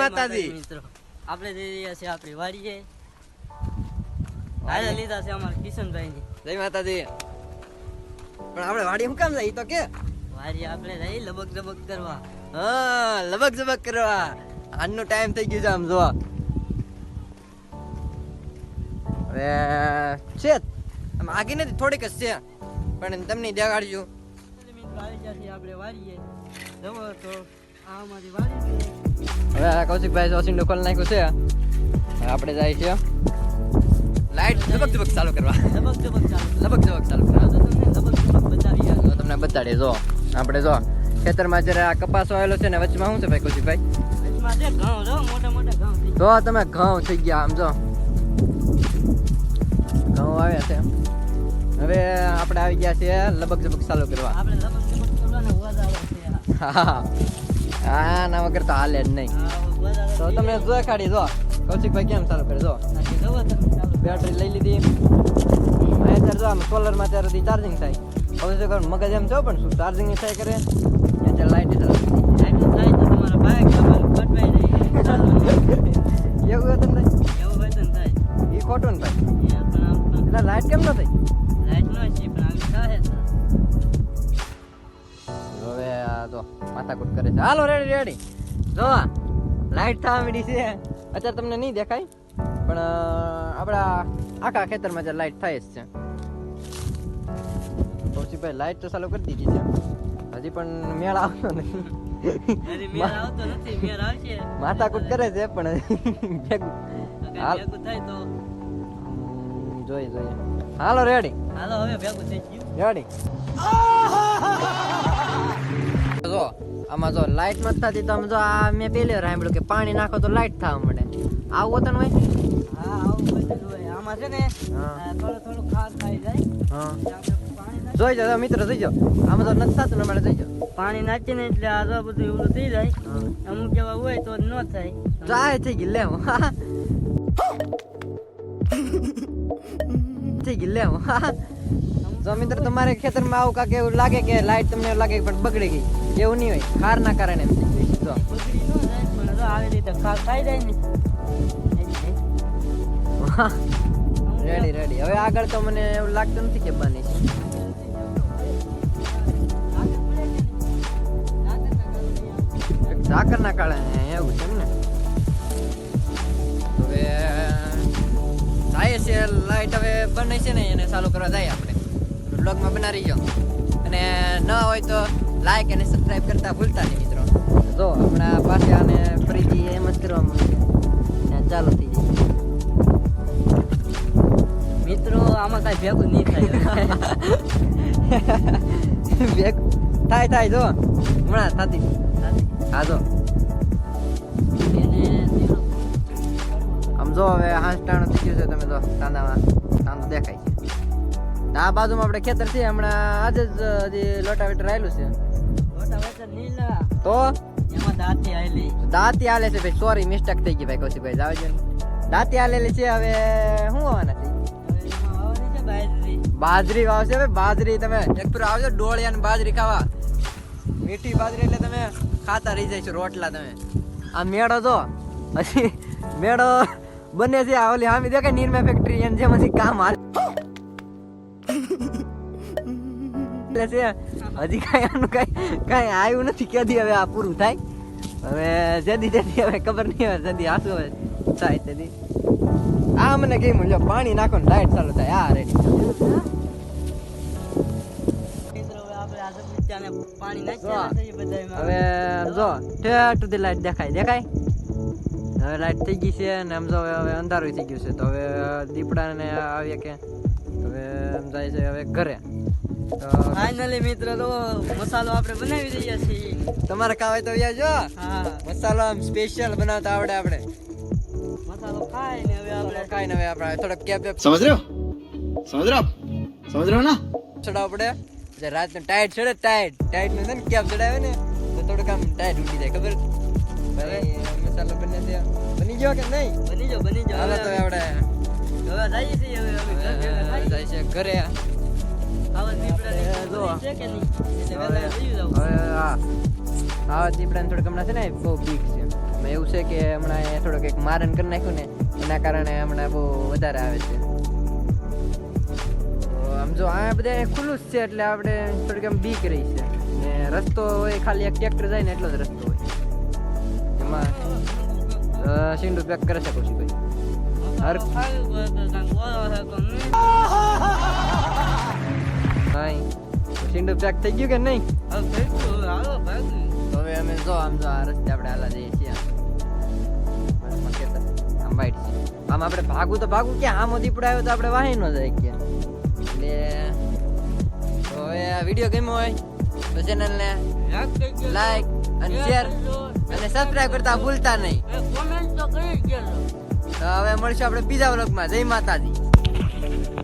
માતાજી મિત્રો આપણે જઈ રહ્યા છીએ આપણી વાડીએ હારે લીધા છે અમારા કિશનભાઈ ની જય માતાજી પણ આપણે વાડી હું કામ જાય તો કે વાડી આપણે જઈ લબક જબક કરવા હા લબક જબક કરવા આજનો ટાઈમ થઈ ગયો છે આમ જો હવે છે આમ આગે નથી થોડીક જ છે પણ તમને દેખાડજો મિત્રો આવી ગયા છીએ આપણે વાડીએ જવો તો આ અમારી વાડી છે હવે કૌશિકભાઈ ઓસિંડો ખોલી નાખ્યું છે હવે આપણે જાય છે લાઈટ ઝબક ઝબક ચાલુ કરવા લબક જબક ચાલુ લબક ઝબક ચાલુ કરવા તો તમને લબક જબક બતાવી તો તમને બતાડે જો આપણે જો ખેતરમાં જ્યારે આ કપાસ વાયેલો છે ને વચમાં શું છે ભાઈ કૌશિકભાઈ વચમાં છે ઘઉં જો મોટા મોટા ઘઉં થઈ જો તમે ઘઉં થઈ ગયા આમ જો ઘઉં આવ્યા છે હવે આપણે આવી ગયા છે લબક ઝબક ચાલુ કરવા આપણે લબક જબક કરવાના અવાજ આવે છે હા ના વગર તો હાલે જ નહીં આ અવાજ આવે તો તમે જો ખાડી જો કૌશિકભાઈ કેમ ચાલુ કરે જો છે જવો તમે ચાલુ બેટરી લઈ લીધી અત્યારે જો આમ સોલરમાં ત્યારે ચાર્જિંગ થાય કૌશિક મગજ એમ છો પણ શું ચાર્જિંગ થાય કરે અત્યારે લાઈટ ચાલુ આટલું થાય તો તમારા બાઈક તમારું ફટવાઈ જાય એવું હતું ને એવું હોય તો થાય એ ખોટું ને ભાઈ એ પણ આમ એટલે લાઈટ કેમ ન થઈ લાઈટ નો છે પણ આવી થાય છે હવે આ તો માથાકૂટ કરે છે હાલો રેડી રેડી જો લાઈટ થવા માંડી છે અત્યારે તમને નહીં દેખાય પણ આપણા આખા ખેતરમાં જે લાઈટ થાય જ છે કૌશિકભાઈ લાઈટ તો ચાલુ કરી દીધી છે હજી પણ મેળ આવતો નથી હજી મેળ આવતો નથી મેળ આવશે માથાકૂટ કરે છે પણ ભેગું હાલ. ભેગું થાય તો જોઈએ જોઈએ હાલો રેડી હાલો હવે ભેગું થઈ ગયું રેડી જો આમાં જો લાઈટ મત થતી તો આમ જો આ મેં પહેલી વાર સાંભળ્યું કે પાણી નાખો તો લાઈટ થવા મળે આવું હોતું હોય હા આવું બધું હોય આમાં છે ને હા. થોડું થોડું ખાસ થઈ જાય હા એટલે આપણે પાણી નાખી જોઈ જાઓ મિત્ર જોઈ જાઓ આમાં તો નથી થતું ને અમારે જોઈ જાઓ પાણી નાખીને એટલે આ જો બધું એવું થઈ જાય અમુક એવા હોય તો ન થાય ચાય થઈ ગઈ લે હું થઈ ગઈ લે હું જો મિત્ર તમારે ખેતરમાં આવું કાંક એવું લાગે કે લાઈટ તમને એવું લાગે કે પણ બગડી ગઈ એવું નહીં હોય ખારના કારણે એમ થઈ ગઈ. જો બગડી ન જાય પણ જો આવી રીતે ખાસ થઈ જાય ને રેડી રેડી હવે આગળ તો મને એવું લાગતું નથી કે બની છે ઝાકર ના કારણે એવું છે ને હવે જાય છે લાઈટ હવે બને છે ને એને ચાલુ કરવા જાય આપણે બ્લોગમાં બનાવી જાઓ અને ન હોય તો લાઈક અને સબસ્ક્રાઇબ કરતા ભૂલતા નહીં મિત્રો જો હમણાં પાસે આને ફરીથી એમ જ કરવા માંગે ત્યાં ચાલુ થઈ જાય મિત્રો આમાં કઈ ભેગું નહીં થાય થાય થાય જો હમણાં થતી હા જો આમ જો હવે હાંસ ટાણું થઈ ગયું છે તમે જો તાંદામાં તાંદો દેખાય છે આ બાજુમાં આપણે ખેતર છે હમણાં આજે જ હજી લોટાવેટર આવેલું છે મોટા વચન નીલા તો એમાં દાંતી આવેલી દાંતી હાલે છે ભાઈ સોરી મિસ્ટેક થઈ ગઈ ભાઈ કૌશિકભાઈ જાવ છે દાંતી હાલેલી છે હવે શું હોવાના છે હવે એમાં વાવવાની છે બાજરી બાજરી વાવશે હવે બાજરી તમે એક પર આવજો ડોળિયા ને બાજરી ખાવા મીઠી બાજરી એટલે તમે ખાતા રહી જાય છે રોટલા તમે આ મેળો જો હજી મેળો બને છે આ ઓલી હામી દેખાય નિર્મા ફેક્ટરી એમ જેમ હજી કામ હાલે છે હજી કઈ આનું કઈ આવ્યું નથી કેદી હવે આ પૂરું થાય હવે જેદી જેદી હવે ખબર નહીં હવે જેદી આસુ હવે થાય તેદી આ મને કઈ મળ્યો પાણી નાખો ને લાઈટ ચાલુ થાય આ રેડી મિત્રો હવે આપણે આ બગીચાને પાણી નાખ્યા છે બધાયમાં હવે જો ઠેઠ સુધી લાઈટ દેખાય હવે લાઈટ થઈ ગઈ છે ને આમ જો હવે અંધારું થઈ ગયું છે તો હવે દીપડાને આવીએ કે હવે એમ જાય છે હવે ઘરે તો ફાઇનલી મિત્રો તો મસાલો આપણે બનાવી રહ્યા છીએ તમારે ખાવાય તો આવજો હા મસાલો આમ સ્પેશિયલ બનાવતા આવડે આપણે મસાલો ખાઈ ને હવે આપણે ખાઈને હવે આપણે થોડોક કેપ समझ रहे हो समझ रहे हो आप समझ रहे हो ना ચડાવવો પડે જે રાતનું ટાઈટ ચડે ટાઈટ નું છે ને કેપ ચડાવે ને તો થોડુંક આમ ટાઈટ ઉડી જાય ખબર હવે મસાલો બને છે બની ગયો કે નહીં બની જાઓ હાલો તો આપણે હવે જઈએ છીએ હવે જાય છે ઘરે આવા દીપડાની જો. છે કે નહીં એટલે વહેલા વયું જાવ હવે હા દીપડાને થોડીક હમણાં છે ને બહુ બીક છે એમાં એવું છે કે હમણાં અહીંયા થોડુંક એક મારણ કરી નાખ્યું ને એના કારણે હમણાં બહુ વધારે આવે છે. તો આમ જો આ બધા ખુલ્લું જ છે એટલે આપણે થોડીક આમ બીક રહી છે ને રસ્તો હોય ખાલી એક ટ્રેક્ટર જાય ને એટલો જ રસ્તો હોય એમાં સિંડુ પેક કરે છે કૌશિકભાઈ. હર નહીં સિંડુ પેક થઈ ગયું કે નહીં? તો હવે અમે જો આમ જો આ રસ્તે આપણે હાલા જઈએ છીએ આમ વાઈટ છે આમ આપણે ભાગવું તો ભાગવું ક્યાં આમ દીપડો આવ્યો તો આપણે વાહી ન જાય કે એટલે તો હવે આ વિડીયો ગમ્યો હોય તો ચેનલને લાઈક અને શેર અને સબસ્ક્રાઇબ કરતા ભૂલતા નહીં. કોમેન્ટ તો કરી જ દેજો. તો હવે મળશું આપણે બીજા વ્લોગમાં. જય માતાજી.